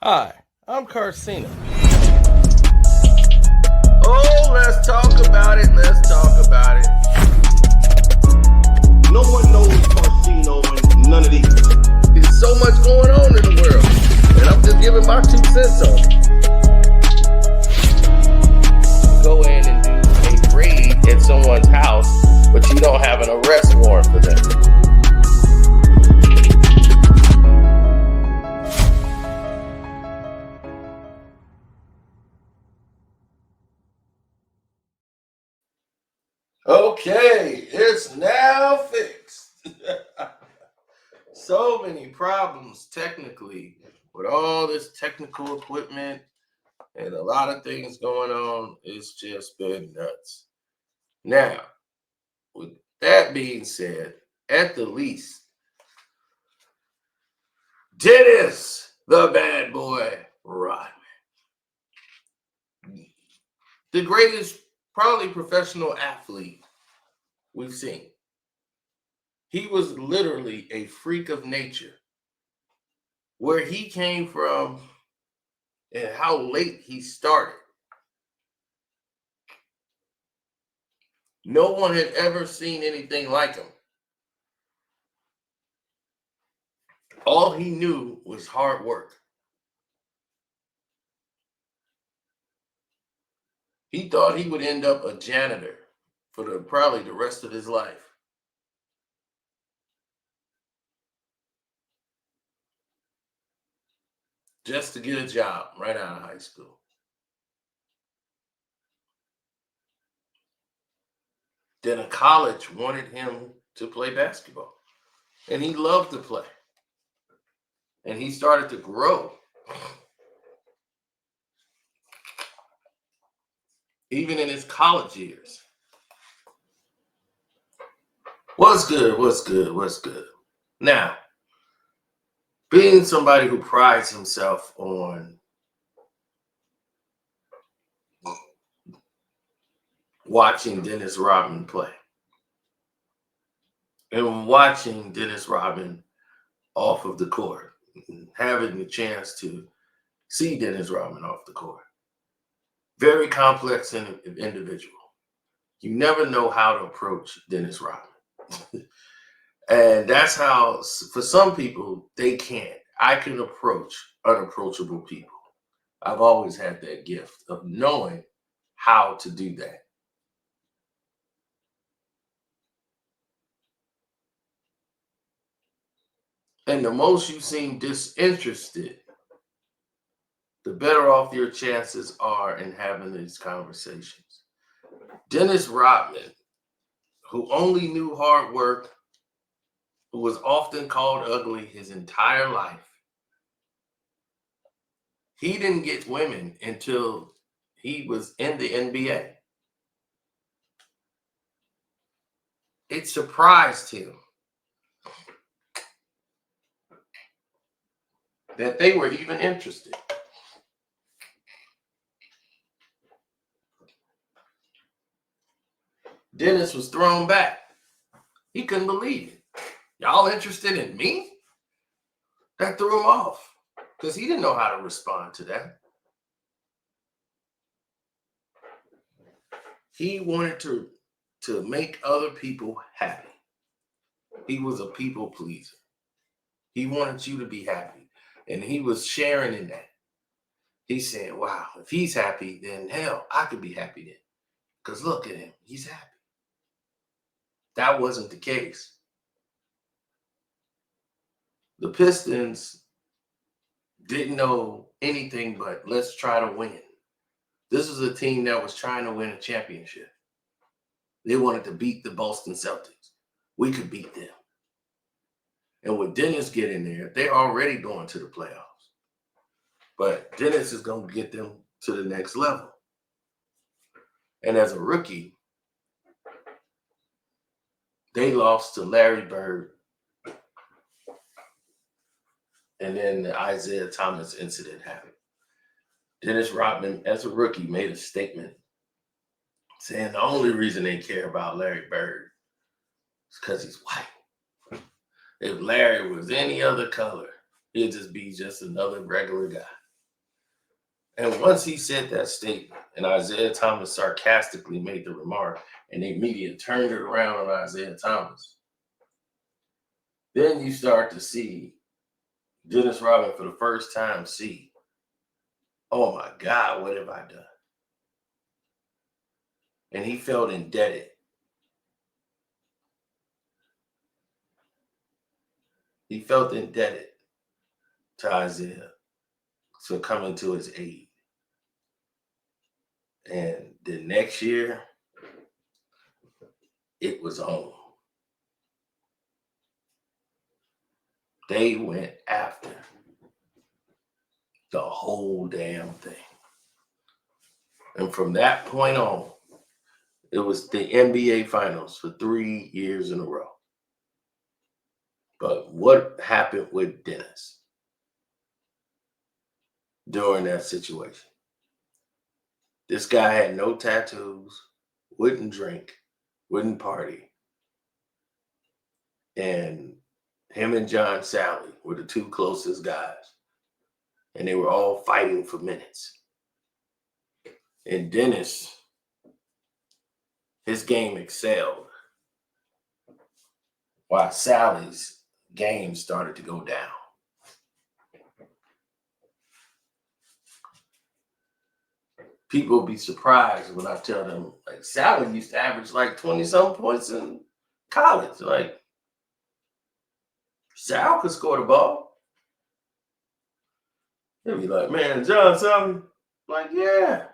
Hi, I'm Carcina. Oh, let's talk about it. Let's talk about it. No one knows Carcino and none of these. There's so much going on in the world, and I'm just giving my 2 cents on it. Go in and do a raid at someone's house, but you don't have an arrest warrant for them. Okay, it's now fixed. So many problems technically with all this technical equipment and a lot of things going on. It's just been nuts. Now, with that being said, at the least, Dennis, the bad boy, Rodman, the greatest, probably professional athlete we've seen. He was literally a freak of nature. Where he came from and how late he started. No one had ever seen anything like him. All he knew was hard work. He thought he would end up a janitor for probably the rest of his life. Just to get a job right out of high school. Then a college wanted him to play basketball. And he loved to play. And he started to grow. Even in his college years. What's good? What's good? What's good? Now, being somebody who prides himself on watching Dennis Rodman play and watching Dennis Rodman off of the court, having the chance to see Dennis Rodman off the court. Very complex individual. You never know how to approach Dennis Rodman. And that's how, for some people, they can't. I can approach unapproachable people. I've always had that gift of knowing how to do that. And the most you seem disinterested, the better off your chances are in having these conversations. Dennis Rodman, who only knew hard work, who was often called ugly his entire life, he didn't get women until he was in the NBA. It surprised him that they were even interested. Dennis was thrown back. He couldn't believe it. Y'all interested in me? That threw him off because he didn't know how to respond to that. He wanted to make other people happy. He was a people pleaser. He wanted you to be happy. And he was sharing in that. He's saying, wow, if he's happy, then hell, I could be happy then. Because look at him, he's happy. That wasn't the case. The Pistons didn't know anything but let's try to win. This was a team that was trying to win a championship. They wanted to beat the Boston Celtics. We could beat them. And with Dennis getting there, they're already going to the playoffs. But Dennis is going to get them to the next level. And as a rookie, they lost to Larry Bird. And then the Isaiah Thomas incident happened. Dennis Rodman, as a rookie, made a statement saying the only reason they care about Larry Bird is because he's white. If Larry was any other color, he'd just be just another regular guy. And once he said that statement, and Isaiah Thomas sarcastically made the remark, and the media turned it around on Isaiah Thomas, then you start to see Dennis Rodman for the first time see, oh my God, what have I done? And he felt indebted. He felt indebted to Isaiah for coming to his aid. And the next year, it was on. They went after the whole damn thing. And from that point on, it was the NBA Finals for 3 years in a row. But what happened with Dennis during that situation? This guy had no tattoos, wouldn't drink, wouldn't party. And him and John Sally were the two closest guys. And they were all fighting for minutes. And Dennis, his game excelled, while Sally's game started to go down. People will be surprised when I tell them, like, Sally used to average like 20-something points in college. Like, Sal could score the ball. They'll be like, man, John Sally, like, yeah.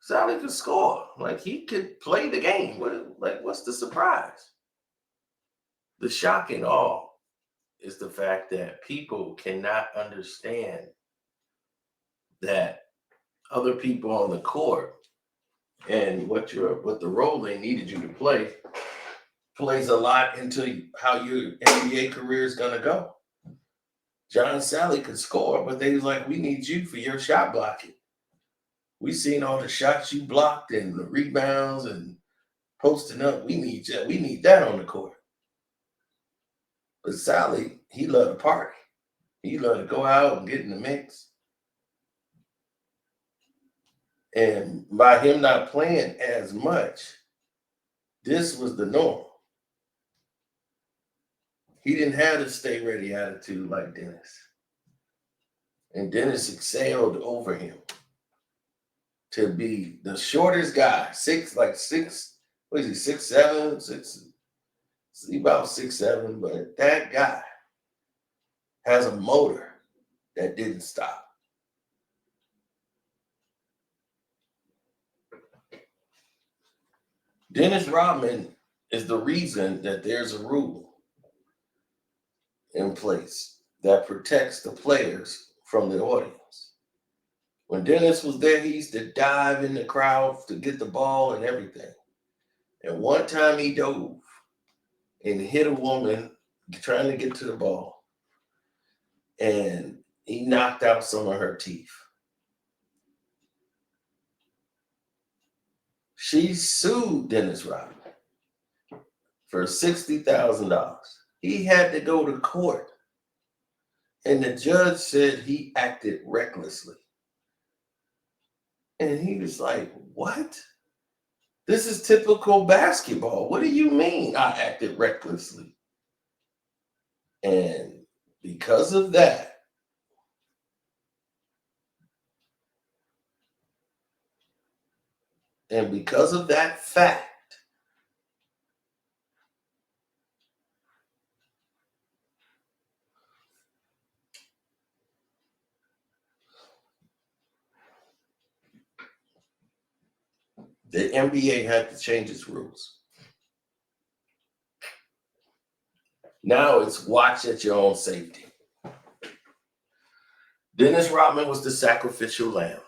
Sally could score. Like, he could play the game. What's the surprise? The shock and awe is the fact that people cannot understand that other people on the court and what the role they needed you to play plays a lot into how your NBA career is gonna go. John Sally could score, but they was like, we need you for your shot blocking. We seen all the shots you blocked and the rebounds and posting up. We need you. We need that on the court. But Sally, he loved to party. He loved to go out and get in the mix. And by him not playing as much, this was the norm. He didn't have the stay ready attitude like Dennis. And Dennis excelled over him to be the shortest guy, what is he, 6'7", about 6'7", but that guy has a motor that didn't stop. Dennis Rodman is the reason that there's a rule in place that protects the players from the audience. When Dennis was there, he used to dive in the crowd to get the ball and everything. And one time he dove and hit a woman trying to get to the ball. And he knocked out some of her teeth. She sued Dennis Rodman for $60,000. He had to go to court. And the judge said he acted recklessly. And he was like, what? This is typical basketball. What do you mean I acted recklessly? And because of that, fact, the NBA had to change its rules. Now it's watch at your own safety. Dennis Rodman was the sacrificial lamb.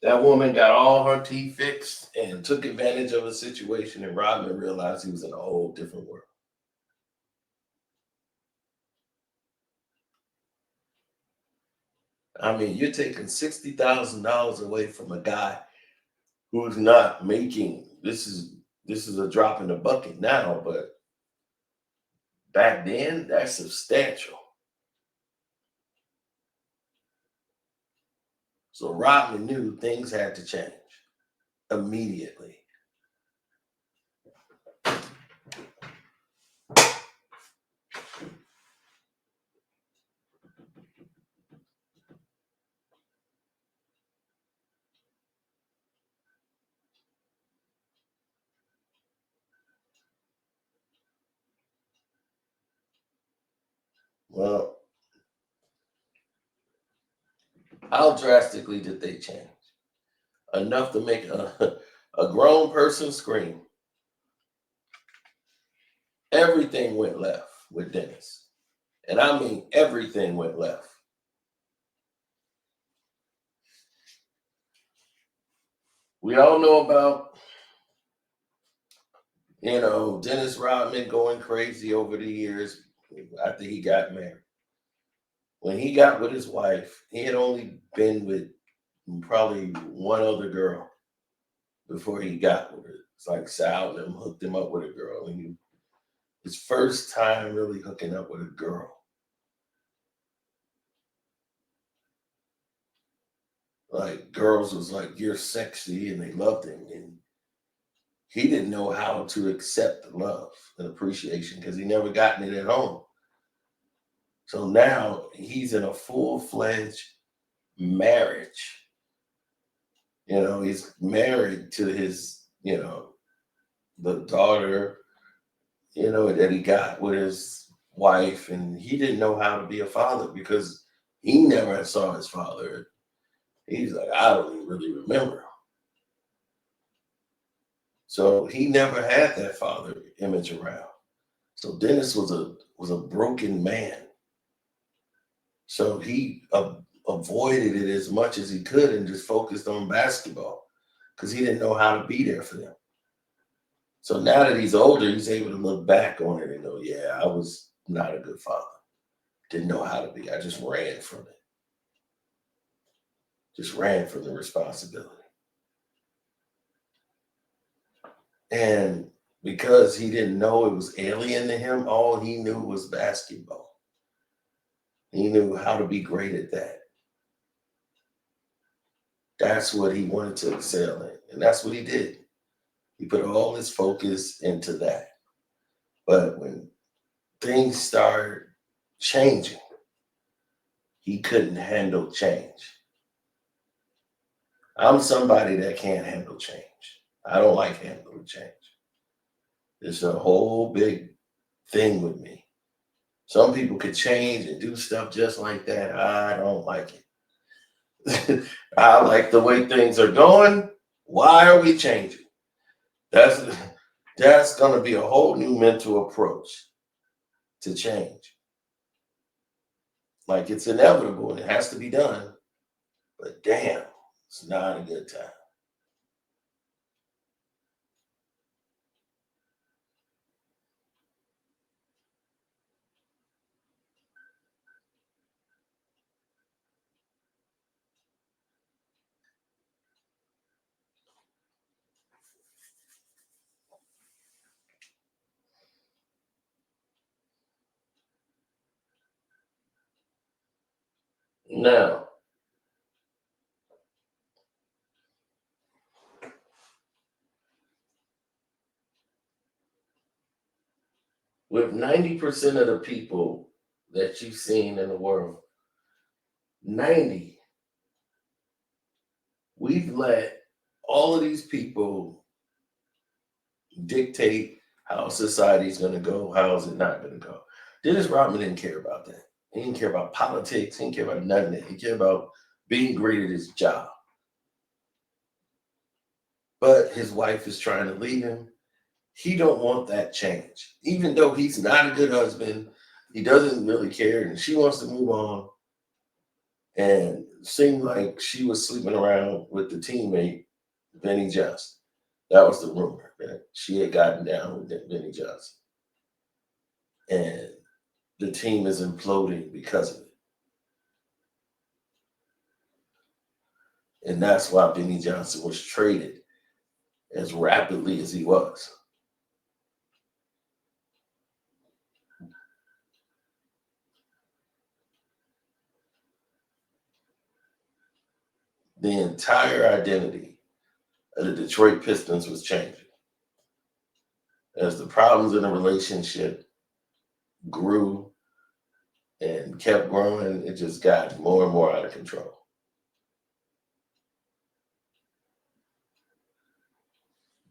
That woman got all her teeth fixed and took advantage of a situation, and Rodman realized he was in a whole different world. I mean, you're taking $60,000 away from a guy who's not making, this is a drop in the bucket now, but back then, that's substantial. So Rodman knew things had to change immediately. Well, how drastically did they change? Enough to make a grown person scream. Everything went left with Dennis. And I mean, everything went left. We all know about, Dennis Rodman going crazy over the years after he got married. When he got with his wife, he had only been with probably one other girl before he got with her. It's like Sal and him hooked him up with a girl. And his first time really hooking up with a girl. Like, girls was like, you're sexy, and they loved him. And he didn't know how to accept the love and appreciation because he never gotten it at home. So now he's in a full-fledged marriage. He's married to his, the daughter, that he got with his wife, and he didn't know how to be a father because he never saw his father. He's like, I don't even really remember. So he never had that father image around. So Dennis was a broken man. So he avoided it as much as he could and just focused on basketball because he didn't know how to be there for them. So now that he's older, he's able to look back on it and go, yeah, I was not a good father. Didn't know how to be. I just ran from it. Just ran from the responsibility. And because he didn't know it was alien to him, all he knew was basketball. He knew how to be great at that. That's what he wanted to excel in. And that's what he did. He put all his focus into that. But when things started changing, he couldn't handle change. I'm somebody that can't handle change. I don't like handling change. It's a whole big thing with me. Some people could change and do stuff just like that. I don't like it. I like the way things are going. Why are we changing? That's going to be a whole new mental approach to change. Like, it's inevitable and it has to be done. But damn, it's not a good time. Now, with 90% of the people that you've seen in the world, 90, we've let all of these people dictate how society's going to go, how is it not going to go. Dennis Rodman didn't care about that. He didn't care about politics. He didn't care about nothing. He cared about being great at his job. But his wife is trying to leave him. He don't want that change. Even though he's not a good husband, he doesn't really care, and she wants to move on. And it seemed like she was sleeping around with the teammate, Benny Johnson. That was the rumor, that she had gotten down with Benny Johnson. And the team is imploding because of it. And that's why Benny Johnson was traded as rapidly as he was. the entire identity of the Detroit Pistons was changing. As the problems in the relationship grew and kept growing, it just got more and more out of control.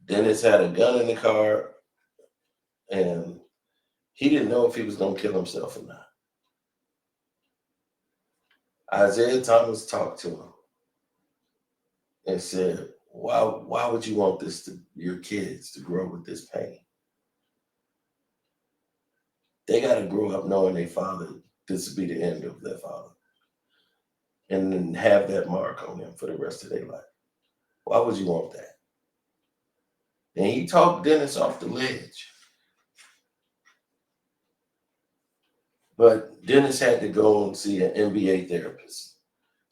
Dennis had a gun in the car, and he didn't know if he was going to kill himself or not. Isaiah Thomas talked to him and said, why would you want your kids to grow with this pain? They got to grow up knowing their father, this will be the end of their father, and then have that mark on them for the rest of their life. Why would you want that? And he talked Dennis off the ledge. But Dennis had to go and see an NBA therapist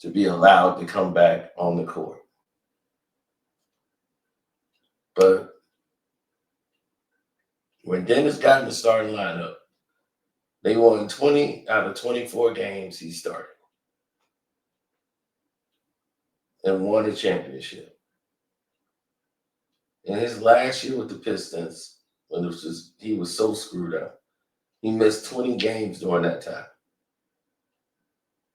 to be allowed to come back on the court. But when Dennis got in the starting lineup, they won 20 out of 24 games he started and won a championship. In his last year with the Pistons, when he was so screwed up, he missed 20 games during that time.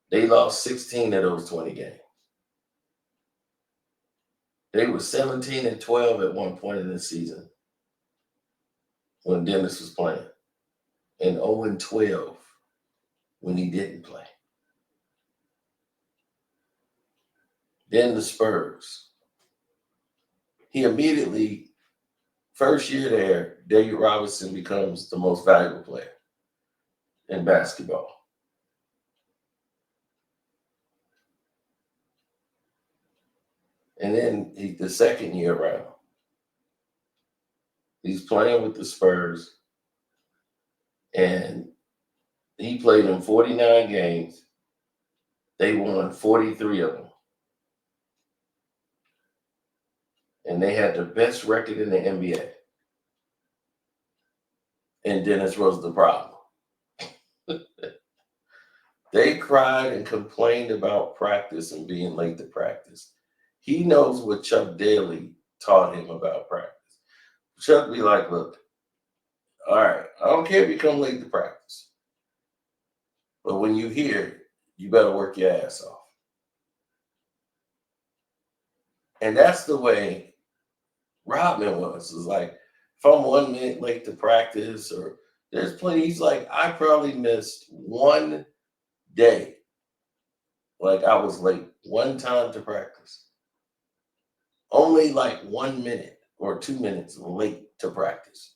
They lost 16 of those 20 games. They were 17-12 at one point in the season when Dennis was playing, and 0-12 when he didn't play. Then the Spurs. He immediately, first year there, David Robinson becomes the most valuable player in basketball. And then the second year around, he's playing with the Spurs, and he played in 49 games. They won 43 of them. And they had the best record in the NBA. And Dennis was the problem. They cried and complained about practice and being late to practice. He knows what Chuck Daly taught him about practice. Chuck be like, look, all right, I don't care if you come late to practice, but when you here, you better work your ass off. And that's the way Rodman was. It's like, if I'm 1 minute late to practice, or there's plenty, he's like, I probably missed one day. Like I was late one time to practice. Only like 1 minute or 2 minutes late to practice.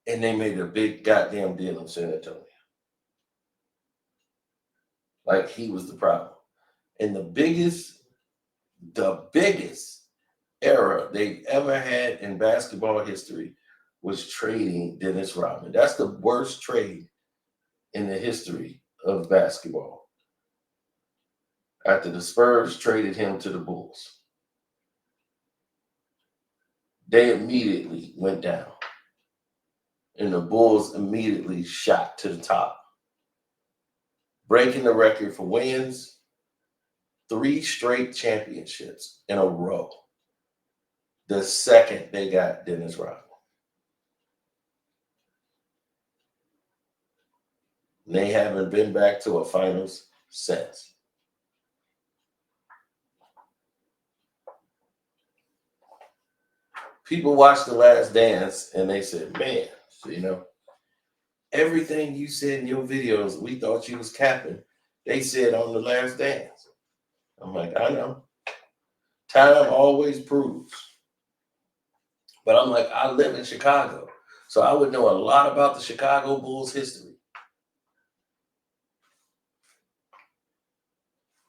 And they made a big goddamn deal in San Antonio. Like he was the problem. And the biggest era they've ever had in basketball history was trading Dennis Rodman. That's the worst trade in the history of basketball. After the Spurs traded him to the Bulls, they immediately went down. And the Bulls immediately shot to the top, breaking the record for wins, 3 straight championships in a row. The second they got Dennis Rodman. They haven't been back to a finals since. People watched The Last Dance and they said, man, everything you said in your videos, we thought you was capping. They said on The Last Dance. I'm like, I know. Time always proves. But I'm like, I live in Chicago, so I would know a lot about the Chicago Bulls history.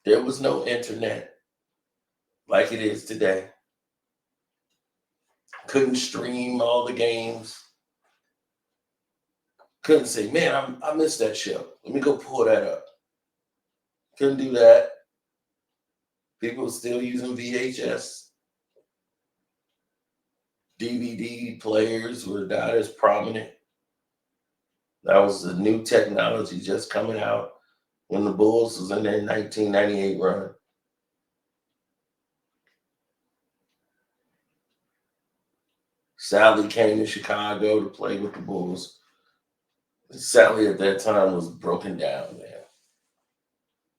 There was no internet like it is today. Couldn't stream all the games. Couldn't say, man, I missed that show. Let me go pull that up. Couldn't do that. People were still using VHS. DVD players were not as prominent. That was the new technology just coming out when the Bulls was in their 1998 run. Sally came to Chicago to play with the Bulls. Sally at that time was broken down, man.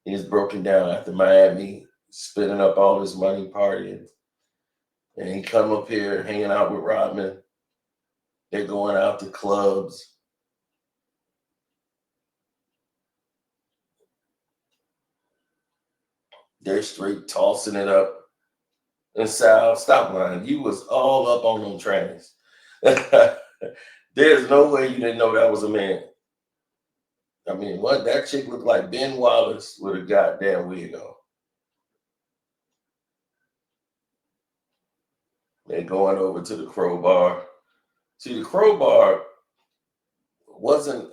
He was broken down after Miami, spending up all his money partying. And he come up here hanging out with Rodman. They're going out to clubs. They're straight tossing it up. And Sal, stop lying. You was all up on them trains. There's no way you didn't know that was a man. I mean, what? That chick looked like Ben Wallace with a goddamn wig on. They're going over to the Crowbar. See, the Crowbar wasn't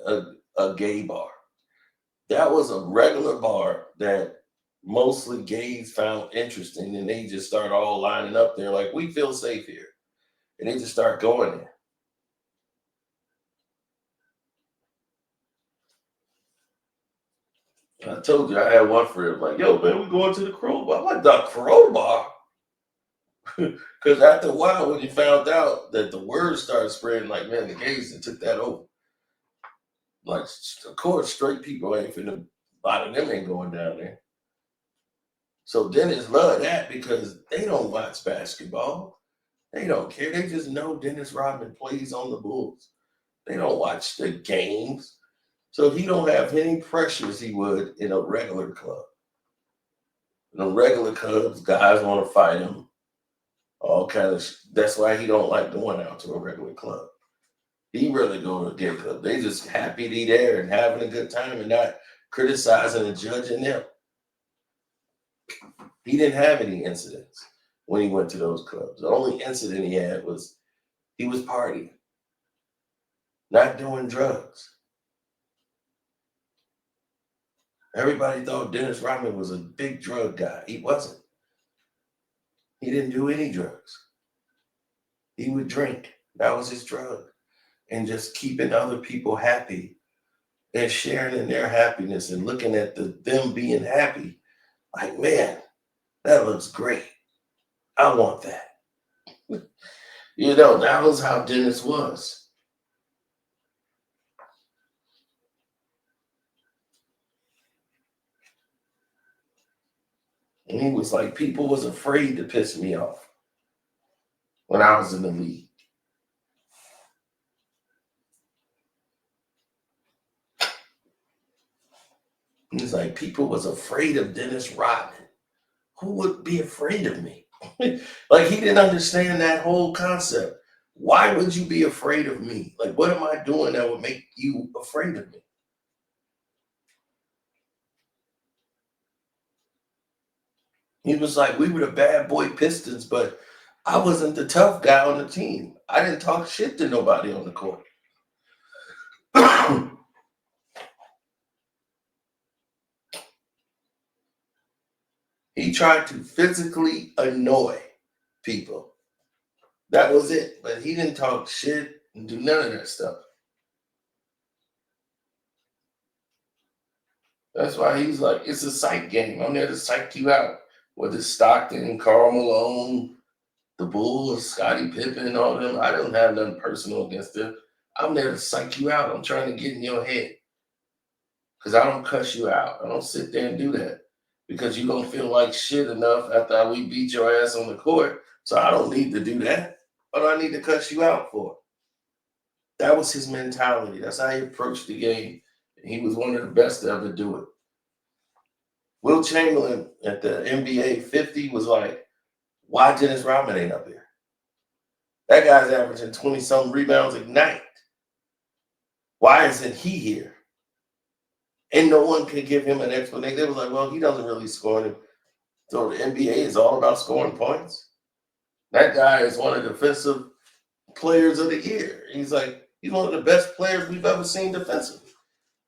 a gay bar. That was a regular bar that mostly gays found interesting, and they just start all lining up there like, we feel safe here. And they just start going there. I told you I had one friend like, yo, man, we going to the Crowbar. I'm like, the Crowbar? Because after a while, when you found out that the word started spreading, like, man, the gays and took that over. Like, of course, straight people ain't finna, a lot of them ain't going down there. So Dennis loved that because they don't watch basketball. They don't care. They just know Dennis Rodman plays on the Bulls. They don't watch the games. So he don't have any pressure as he would in a regular club. In a regular clubs, guys want to fight him. All kind of. That's why he don't like going out to a regular club. He really go to a gay club. They just happy to be there and having a good time and not criticizing and judging them. He didn't have any incidents when he went to those clubs. The only incident he had was he was partying, not doing drugs. Everybody thought Dennis Rodman was a big drug guy. He wasn't. He didn't do any drugs. He would drink. That was his drug. And just keeping other people happy and sharing in their happiness and looking at them being happy. Like, man, that looks great. I want that. You know, that was how Dennis was. And he was like, people was afraid to piss me off when I was in the league. He's like, people was afraid of Dennis Rodman. Who would be afraid of me? Like, he didn't understand that whole concept. Why would you be afraid of me? Like, what am I doing that would make you afraid of me? He was like, we were the bad boy Pistons, but I wasn't the tough guy on the team. I didn't talk shit to nobody on the court. He tried to physically annoy people. That was it. But he didn't talk shit and do none of that stuff. That's why he's like, it's a psych game. I'm there to psych you out. Whether Stockton, Karl Malone, the Bulls, Scottie Pippen, all them. I don't have nothing personal against them. I'm there to psych you out. I'm trying to get in your head. Because I don't cuss you out. I don't sit there and do that. Because you don't feel like shit enough after we beat your ass on the court. So I don't need to do that. What do I need to cuss you out for? That was his mentality. That's how he approached the game. He was one of the best to ever do it. Will Chamberlain at the NBA 50 was like, why Dennis Rodman ain't up here? That guy's averaging 20-something rebounds a night. Why isn't he here? And no one could give him an explanation. They was like, well, he doesn't really score. So the NBA is all about scoring points. That guy is one of the defensive players of the year. He's like, he's one of the best players we've ever seen defensively.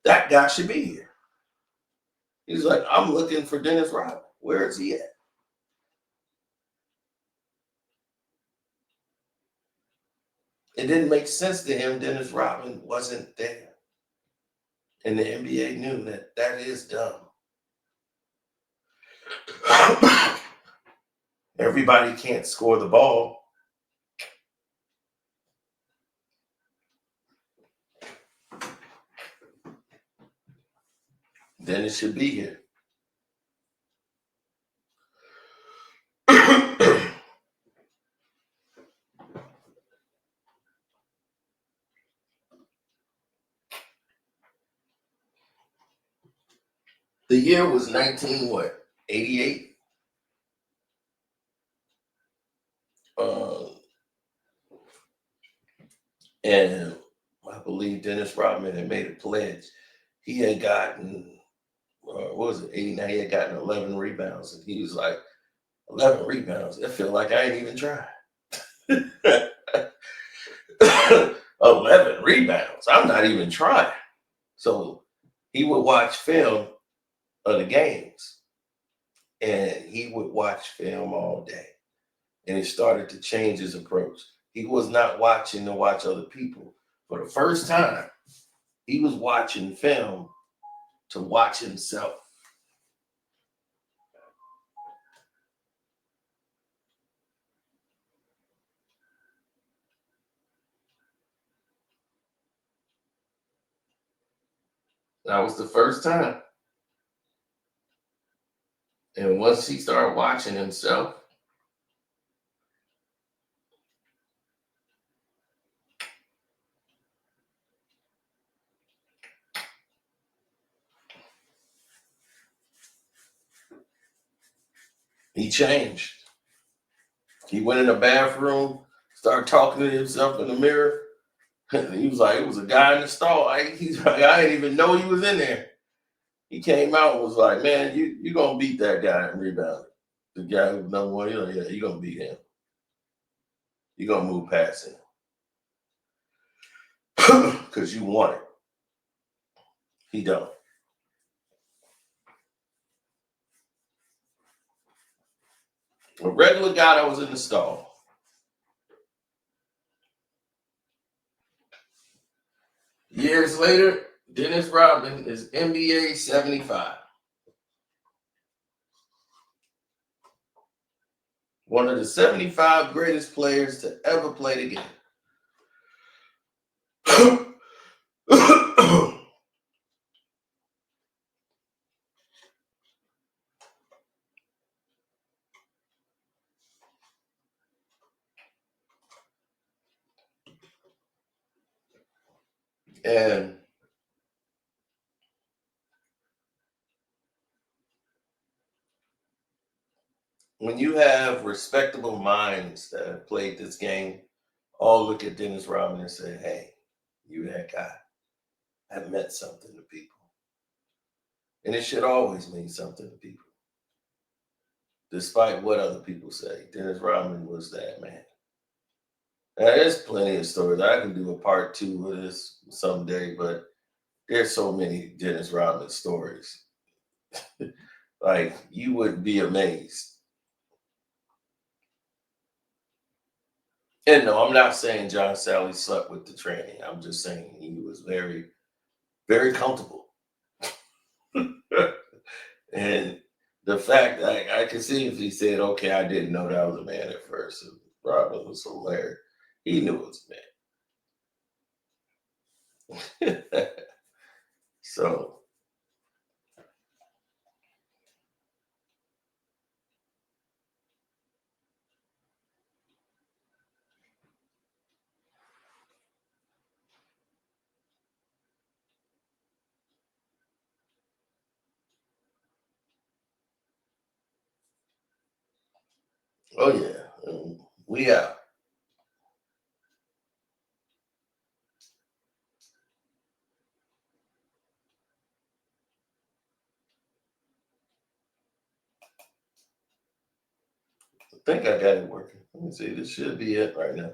That guy should be here. He's like, I'm looking for Dennis Rodman. Where is he at? It didn't make sense to him. Dennis Rodman wasn't there. And the NBA knew that that is dumb. Everybody can't score the ball. Dennis should be here. The year was 88? And I believe Dennis Rodman had made a pledge. He had gotten, what was it, 89? He had gotten 11 rebounds. And he was like, 11 rebounds? I feel like I ain't even tried. 11 rebounds? I'm not even trying. So he would watch film of the games. And he would watch film all day. And he started to change his approach. He was not watching to watch other people. For the first time, he was watching film to watch himself. That was the first time. And once he started watching himself, he changed. He went in the bathroom, started talking to himself in the mirror. He was like, it was a guy in the stall. He's like, I didn't even know he was in there. He came out and was like, man, you're going to beat that guy in rebounding. The guy who's number one, you're like, yeah, you're going to beat him. You're going to move past him. Because you want it. He don't. A regular guy that was in the stall. Years later, Dennis Rodman is NBA 75. One of the 75 greatest players to ever play the game. And when you have respectable minds that have played this game, all look at Dennis Rodman and say, hey, you that guy. That meant something to people. And it should always mean something to people. Despite what other people say, Dennis Rodman was that man. Now, there's plenty of stories. I can do a part 2 of this someday, but there's so many Dennis Rodman stories. Like, you would be amazed. And no, I'm not saying John Sally slept with the tranny. I'm just saying he was very, very comfortable. And the fact I can see if he said, okay, I didn't know that was a man at first. And Robin was hilarious. He knew it was a man. So, oh yeah, we out. I think I got it working. Let me see. This should be it right now.